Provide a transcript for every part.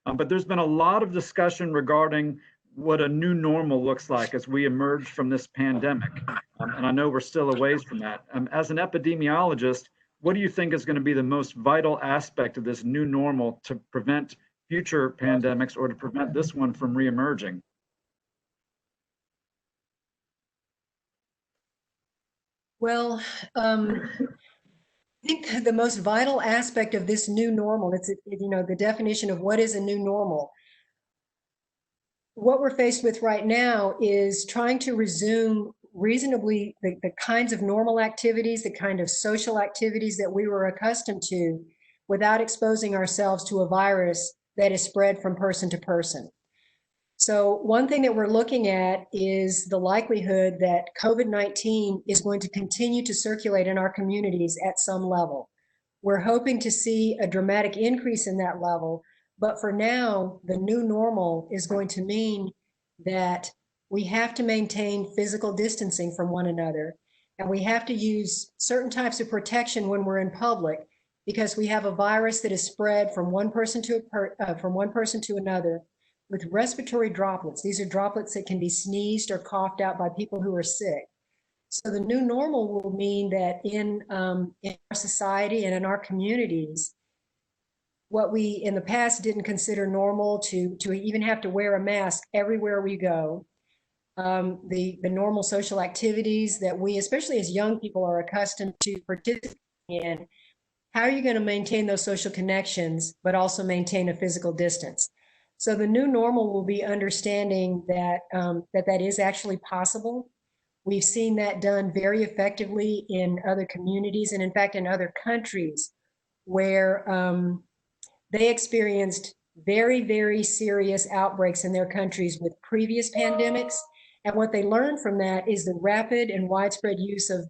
But there's been a lot of discussion regarding what a new normal looks like as we emerge from this pandemic. And I know we're still a ways from that. As an epidemiologist, what do you think is going to be the most vital aspect of this new normal to prevent future pandemics or to prevent this one from reemerging? Well, I think the most vital aspect of this new normal, it's, the definition of what is a new normal. What we're faced with right now is trying to resume reasonably the kinds of normal activities, the kind of social activities that we were accustomed to without exposing ourselves to a virus that is spread from person to person. So one thing that we're looking at is the likelihood that COVID-19 is going to continue to circulate in our communities at some level. We're hoping to see a dramatic increase in that level, but for now, the new normal is going to mean that we have to maintain physical distancing from one another, and we have to use certain types of protection when we're in public because we have a virus that is spread from one person to another with respiratory droplets. These are droplets that can be sneezed or coughed out by people who are sick. So the new normal will mean that in our society and in our communities, what we in the past didn't consider normal to even have to wear a mask everywhere we go, the normal social activities that we, especially as young people, are accustomed to participating in, how are you going to maintain those social connections, but also maintain a physical distance? So the new normal will be understanding that that is actually possible. We've seen that done very effectively in other communities and in fact in other countries where they experienced very, very serious outbreaks in their countries with previous pandemics. And what they learned from that is the rapid and widespread use of,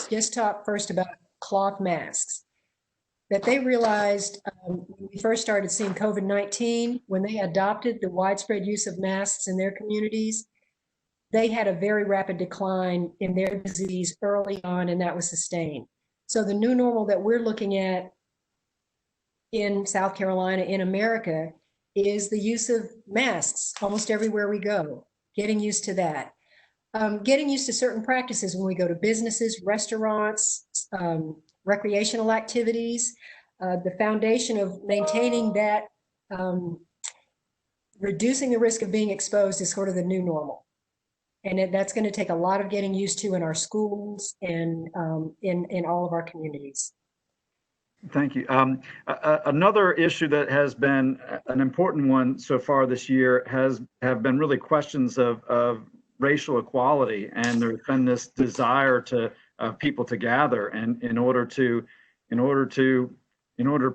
just talk first about cloth masks, that they realized when we first started seeing COVID-19, when they adopted the widespread use of masks in their communities, they had a very rapid decline in their disease early on, and that was sustained. So the new normal that we're looking at in South Carolina, in America, is the use of masks almost everywhere we go, getting used to that. Getting used to certain practices when we go to businesses, restaurants, recreational activities. The foundation of maintaining that, reducing the risk of being exposed is sort of the new normal. And that's going to take a lot of getting used to in our schools and in all of our communities. Thank you. Another issue that has been an important one so far this year have been really questions of racial equality, and there's been this desire to people to gather and in order to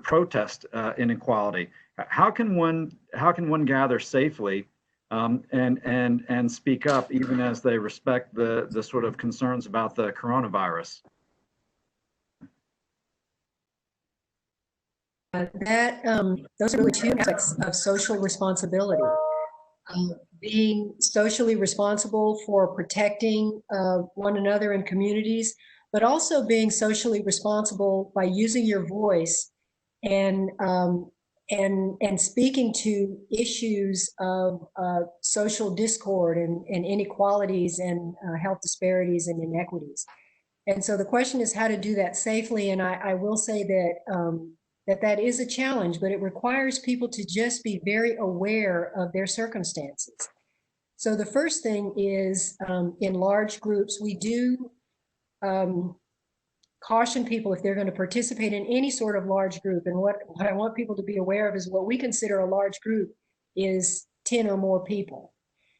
protest inequality. How can one gather safely and speak up even as they respect the sort of concerns about the coronavirus? Those are really two aspects of social responsibility. Being socially responsible for protecting one another in communities, but also being socially responsible by using your voice and speaking to issues of social discord and inequalities and health disparities and inequities. And so the question is how to do that safely. And I will say that that is a challenge, but it requires people to just be very aware of their circumstances. So the first thing is in large groups, we do caution people if they're going to participate in any sort of large group. And what I want people to be aware of is what we consider a large group is 10 or more people.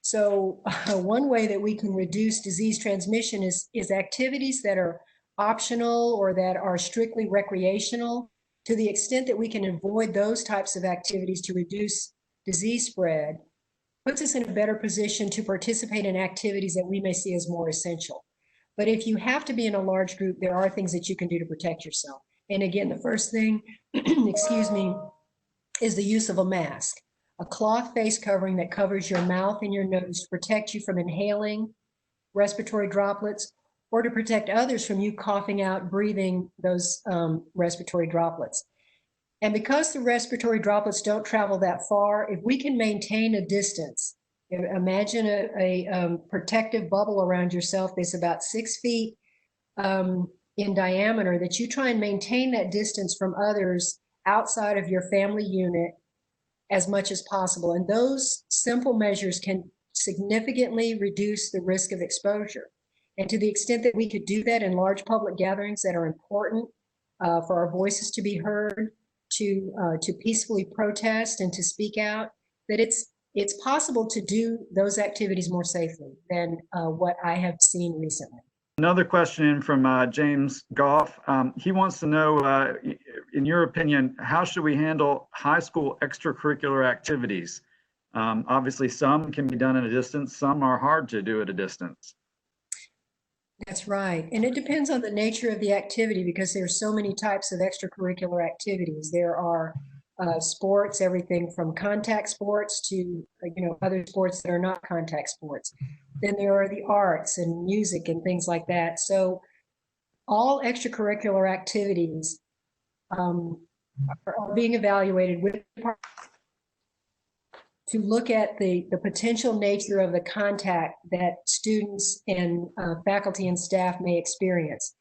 So one way that we can reduce disease transmission is activities that are optional or that are strictly recreational. To the extent that we can avoid those types of activities to reduce disease spread, puts us in a better position to participate in activities that we may see as more essential. But if you have to be in a large group, there are things that you can do to protect yourself. And again, the first thing, excuse me, is the use of a mask, a cloth face covering that covers your mouth and your nose to protect you from inhaling respiratory droplets, or to protect others from you coughing out, breathing those respiratory droplets. And because the respiratory droplets don't travel that far, if we can maintain a distance, imagine a protective bubble around yourself that's about 6 feet in diameter, that you try and maintain that distance from others outside of your family unit as much as possible. And those simple measures can significantly reduce the risk of exposure. And to the extent that we could do that in large public gatherings that are important for our voices to be heard, to peacefully protest and to speak out, that it's possible to do those activities more safely than what I have seen recently. Another question from James Goff. He wants to know, in your opinion, how should we handle high school extracurricular activities? Obviously, some can be done at a distance. Some are hard to do at a distance. That's right. And it depends on the nature of the activity, because there are so many types of extracurricular activities. There are sports, everything from contact sports to other sports that are not contact sports. Then there are the arts and music and things like that. So all extracurricular activities are being evaluated with to look at the potential nature of the contact that students and faculty and staff may experience.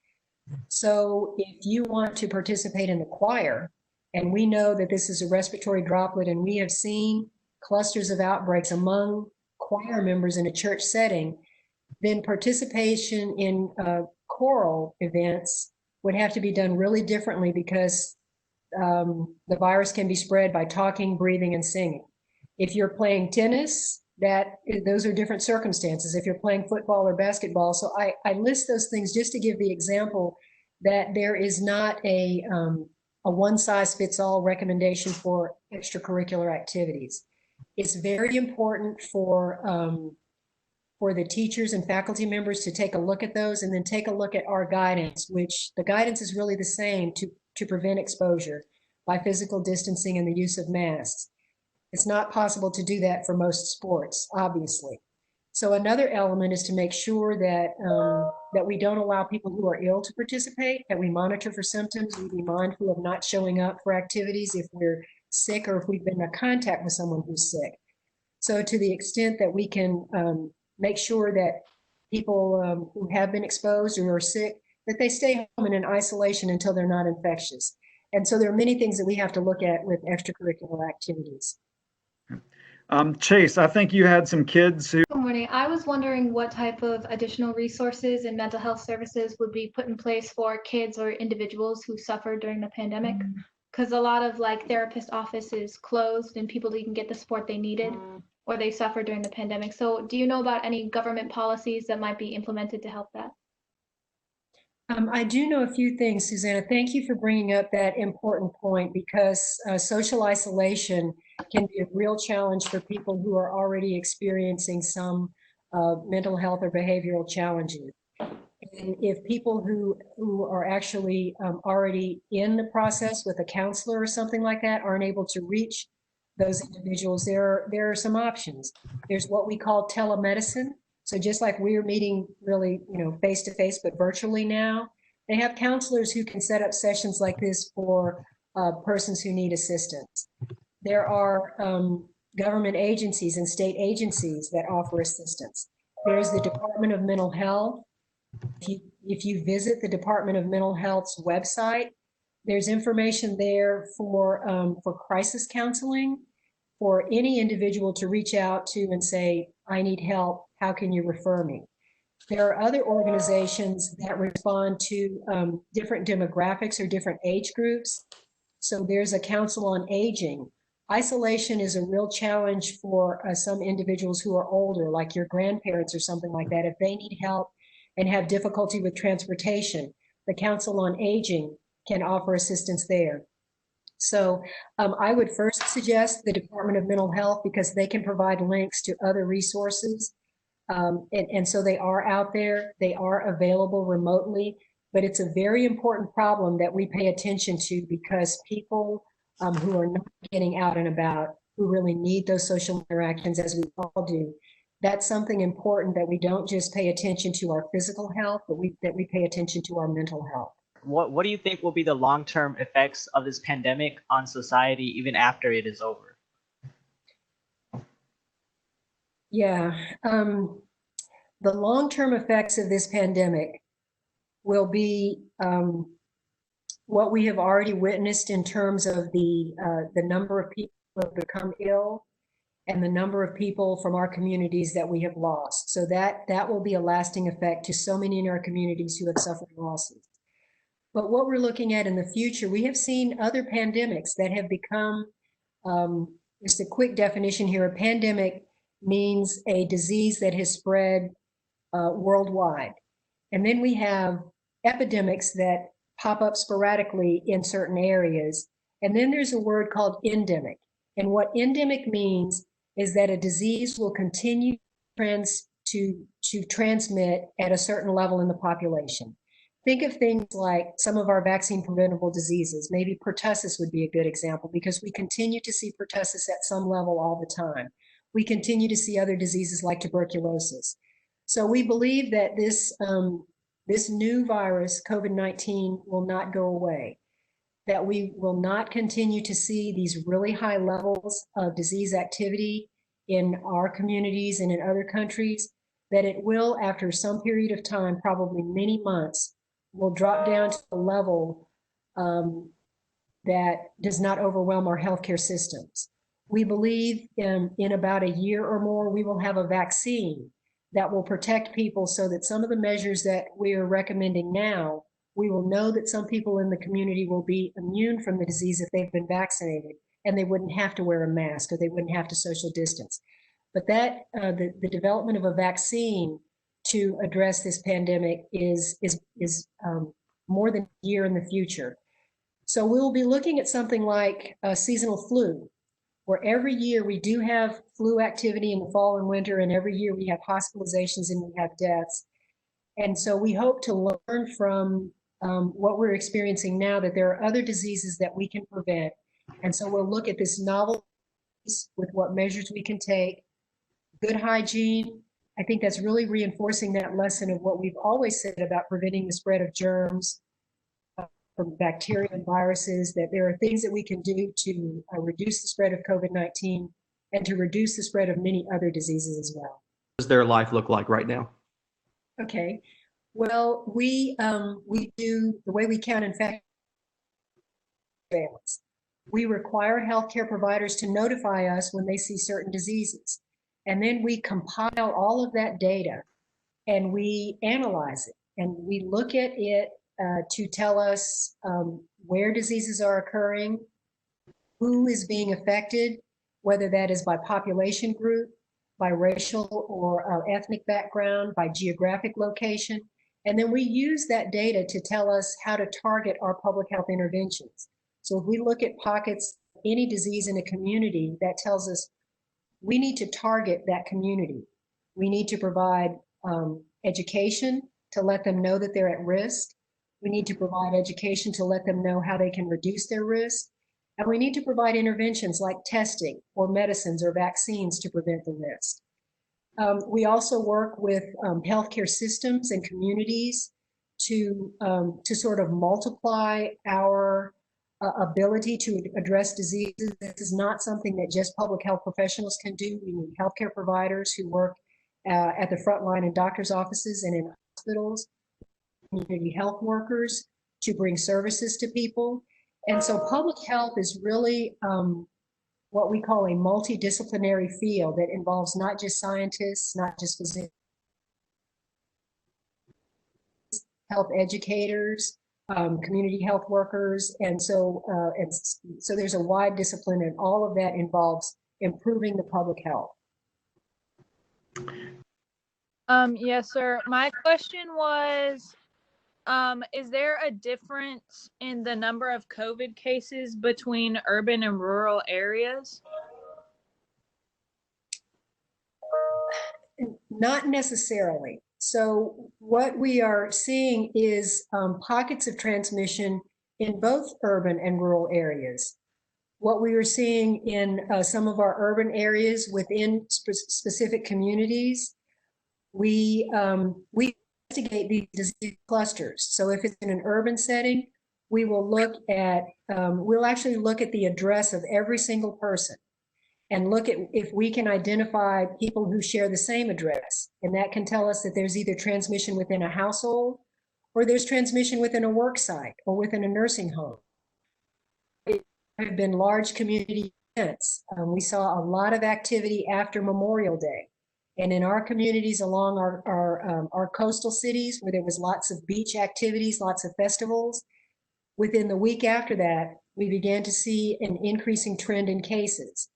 So if you want to participate in the choir, and we know that this is a respiratory droplet, and we have seen clusters of outbreaks among choir members in a church setting, then participation in choral events would have to be done really differently, because the virus can be spread by talking, breathing, and singing. If you're playing tennis, those are different circumstances. If you're playing football or basketball. So I list those things just to give the example that there is not a one-size-fits-all recommendation for extracurricular activities. It's very important for the teachers and faculty members to take a look at those, and then take a look at our guidance, which the guidance is really the same to prevent exposure by physical distancing and the use of masks. It's not possible to do that for most sports, obviously. So another element is to make sure that that we don't allow people who are ill to participate, that we monitor for symptoms, we be mindful of not showing up for activities if we're sick or if we've been in contact with someone who's sick. So to the extent that we can make sure that people who have been exposed or are sick, that they stay home and in isolation until they're not infectious. And so there are many things that we have to look at with extracurricular activities. Chase, I think you had some kids who. Good morning. I was wondering what type of additional resources and mental health services would be put in place for kids or individuals who suffered during the pandemic, because a lot of therapist offices closed and people didn't get the support they needed or they suffered during the pandemic. So do you know about any government policies that might be implemented to help that? I do know a few things, Susanna. Thank you for bringing up that important point, because social isolation can be a real challenge for people who are already experiencing some mental health or behavioral challenges. And if people who are actually already in the process with a counselor or something like that aren't able to reach those individuals, there are some options. There's what we call telemedicine. So just like we're meeting really, face to face, but virtually now, they have counselors who can set up sessions like this for persons who need assistance. There are government agencies and state agencies that offer assistance. There's the Department of Mental Health. If you visit the Department of Mental Health's website, there's information there for crisis counseling, for any individual to reach out to and say, I need help, how can you refer me? There are other organizations that respond to different demographics or different age groups. So there's a Council on Aging. Isolation is a real challenge for some individuals who are older, like your grandparents or something like that. If they need help and have difficulty with transportation, the Council on Aging can offer assistance there. So I would first suggest the Department of Mental Health, because they can provide links to other resources. And so they are out there, they are available remotely, but it's a very important problem that we pay attention to, because people who are not getting out and about, who really need those social interactions, as we all do, that's something important, that we don't just pay attention to our physical health, but that we pay attention to our mental health. what do you think will be the long-term effects of this pandemic on society even after it is over? Yeah, the long-term effects of this pandemic will be what we have already witnessed in terms of the number of people who have become ill and the number of people from our communities that we have lost. So that will be a lasting effect to so many in our communities who have suffered losses. But what we're looking at in the future, we have seen other pandemics that have become, just a quick definition here, a pandemic means a disease that has spread worldwide. And then we have epidemics that pop up sporadically in certain areas. And then there's a word called endemic. And what endemic means is that a disease will continue to transmit at a certain level in the population. Think of things like some of our vaccine preventable diseases. Maybe pertussis would be a good example because we continue to see pertussis at some level all the time. We continue to see other diseases like tuberculosis. So we believe that this new virus, COVID-19, will not go away, that we will not continue to see these really high levels of disease activity in our communities and in other countries, that it will, after some period of time, probably many months, will drop down to a level that does not overwhelm our healthcare systems. We believe in about a year or more, we will have a vaccine that will protect people so that some of the measures that we are recommending now, we will know that some people in the community will be immune from the disease if they've been vaccinated, and they wouldn't have to wear a mask or they wouldn't have to social distance. But that the development of a vaccine to address this pandemic is more than a year in the future. So we'll be looking at something like a seasonal flu, where every year we do have flu activity in the fall and winter, and every year we have hospitalizations and we have deaths. And so we hope to learn from what we're experiencing now, that there are other diseases that we can prevent. And so we'll look at this novel with what measures we can take, good hygiene. I think that's really reinforcing that lesson of what we've always said about preventing the spread of germs, from bacteria and viruses, that there are things that we can do to reduce the spread of COVID-19 and to reduce the spread of many other diseases as well. What does their life look like right now? Okay, well, we do the way we count infections. We require healthcare providers to notify us when they see certain diseases. And then we compile all of that data and we analyze it and we look at it to tell us where diseases are occurring, who is being affected, whether that is by population group, by racial or ethnic background, by geographic location. And then we use that data to tell us how to target our public health interventions. So if we look at pockets, any disease in a community, that tells us we need to target that community. We need to provide education to let them know that they're at risk. We need to provide education to let them know how they can reduce their risk. And we need to provide interventions like testing or medicines or vaccines to prevent the risk. We also work with healthcare systems and communities to sort of multiply our ability to address diseases. This is not something that just public health professionals can do. We need healthcare providers who work at the front line in doctors' offices and in hospitals, community health workers to bring services to people. And so public health is really what we call a multidisciplinary field that involves not just scientists, not just physicians, health educators, community health workers. And so there's a wide discipline, and all of that involves improving the public health. Yes, sir. My question was, is there a difference in the number of COVID cases between urban and rural areas? Not necessarily. So what we are seeing is pockets of transmission in both urban and rural areas. What we are seeing in some of our urban areas within specific communities, we investigate these disease clusters. So if it's in an urban setting, we will look at, we'll actually look at the address of every single person and look at if we can identify people who share the same address. And that can tell us that there's either transmission within a household or there's transmission within a work site or within a nursing home. It have been large community events. We saw a lot of activity after Memorial Day. And in our communities along our coastal cities where there was lots of beach activities, lots of festivals, within the week after that, we began to see an increasing trend in cases.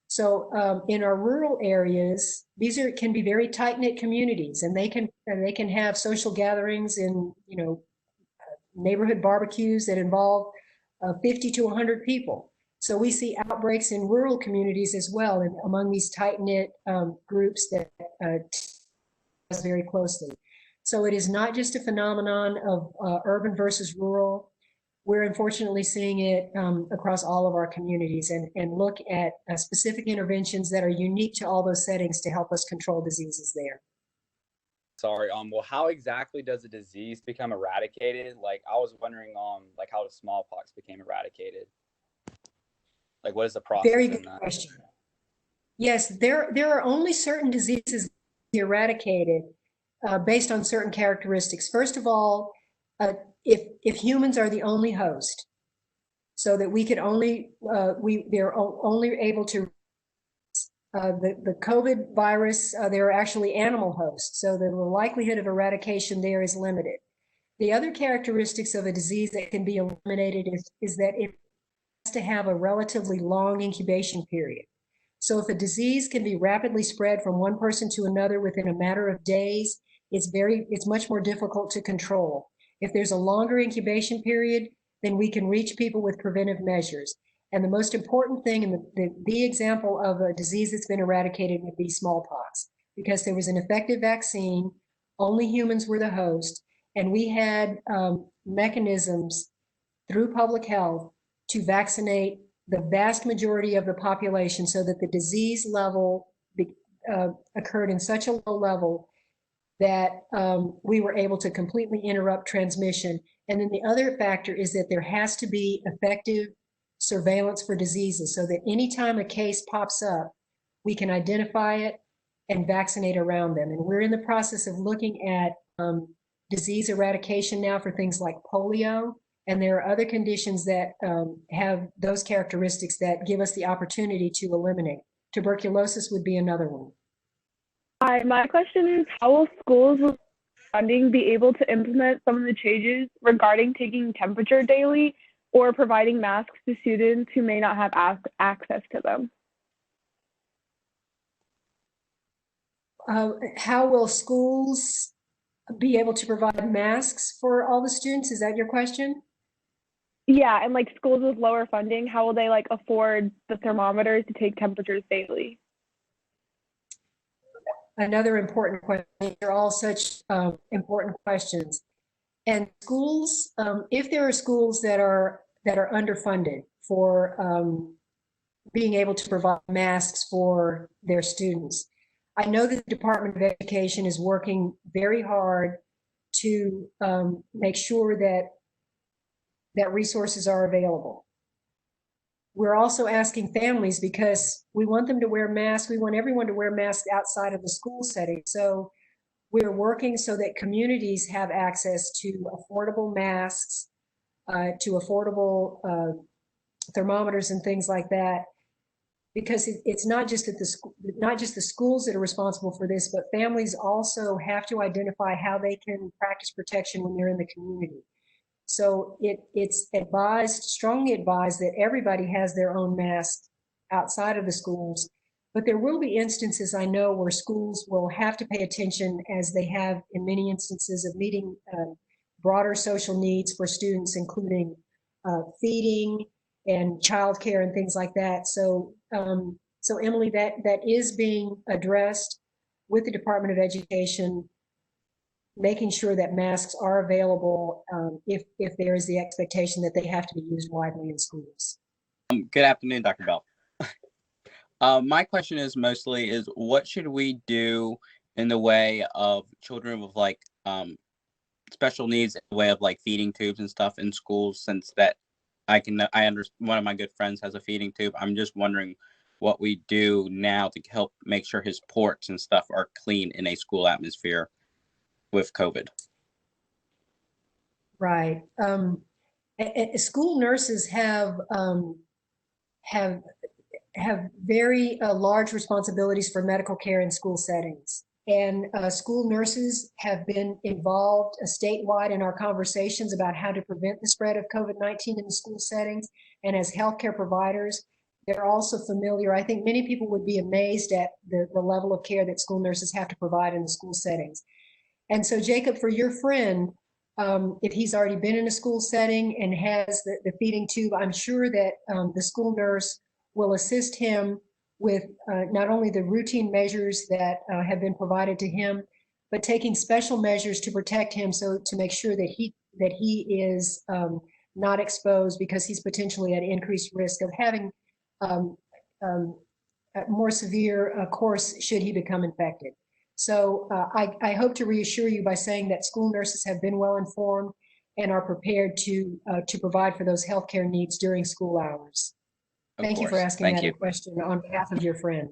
So in our rural areas, these can be very tight-knit communities, and they can have social gatherings in neighborhood barbecues that involve 50 to 100 people. So we see outbreaks in rural communities as well, and among these tight-knit groups that us very closely. So it is not just a phenomenon of urban versus rural. We're unfortunately seeing it across all of our communities, and look at specific interventions that are unique to all those settings to help us control diseases there. Sorry, well, how exactly does a disease become eradicated? Like, I was wondering, like how the smallpox became eradicated. Like, what is the process? Very good question. Yes, there are only certain diseases eradicated based on certain characteristics. First of all, if humans are the only host, so that we could only they're only able to the COVID virus, there are actually animal hosts, so the likelihood of eradication there is limited. The other characteristics of a disease that can be eliminated is that it has to have a relatively long incubation period. So if a disease can be rapidly spread from one person to another within a matter of days, it's much more difficult to control. If there's a longer incubation period, then we can reach people with preventive measures. And the most important thing, and the example of a disease that's been eradicated would be smallpox, because there was an effective vaccine, only humans were the host, and we had mechanisms through public health to vaccinate the vast majority of the population so that the disease level occurred in such a low level that we were able to completely interrupt transmission. And then the other factor is that there has to be effective surveillance for diseases, so that anytime a case pops up, we can identify it and vaccinate around them. And we're in the process of looking at disease eradication now for things like polio. And there are other conditions that have those characteristics that give us the opportunity to eliminate. Tuberculosis would be another one. Hi, my question is, how will schools with funding be able to implement some of the changes regarding taking temperature daily or providing masks to students who may not have access to them? How will schools be able to provide masks for all the students? Is that your question? Yeah, and like schools with lower funding, how will they like afford the thermometers to take temperatures daily? Another important question. They're all such important questions. And schools, if there are schools that are underfunded for being able to provide masks for their students, I know that the Department of Education is working very hard to make sure that resources are available. We're also asking families, because we want them to wear masks. We want everyone to wear masks outside of the school setting. So we're working so that communities have access to affordable masks, to affordable thermometers and things like that. Because it's not just the schools that are responsible for this, but families also have to identify how they can practice protection when they're in the community. So it's strongly advised that everybody has their own mask outside of the schools, but there will be instances, I know, where schools will have to pay attention, as they have in many instances, of meeting broader social needs for students, including feeding and childcare and things like that. So Emily, that is being addressed with the Department of Education, making sure that masks are available if there is the expectation that they have to be used widely in schools. Good afternoon, Dr. Bell. My question is what should we do in the way of children with like special needs in the way of like feeding tubes and stuff in schools, since that I understand one of my good friends has a feeding tube. I'm just wondering what we do now to help make sure his ports and stuff are clean in a school atmosphere with COVID. Right. School nurses have very large responsibilities for medical care in school settings. And school nurses have been involved statewide in our conversations about how to prevent the spread of COVID-19 in the school settings. And as healthcare providers, they're also familiar. I think many people would be amazed at the level of care that school nurses have to provide in the school settings. And so, Jacob, for your friend, if he's already been in a school setting and has the feeding tube, I'm sure that the school nurse will assist him with not only the routine measures that have been provided to him, but taking special measures to protect him, so to make sure that he is not exposed, because he's potentially at increased risk of having a more severe course should he become infected. So I hope to reassure you by saying that school nurses have been well informed and are prepared to provide for those healthcare needs during school hours. Thank you for asking that question on behalf of your friend.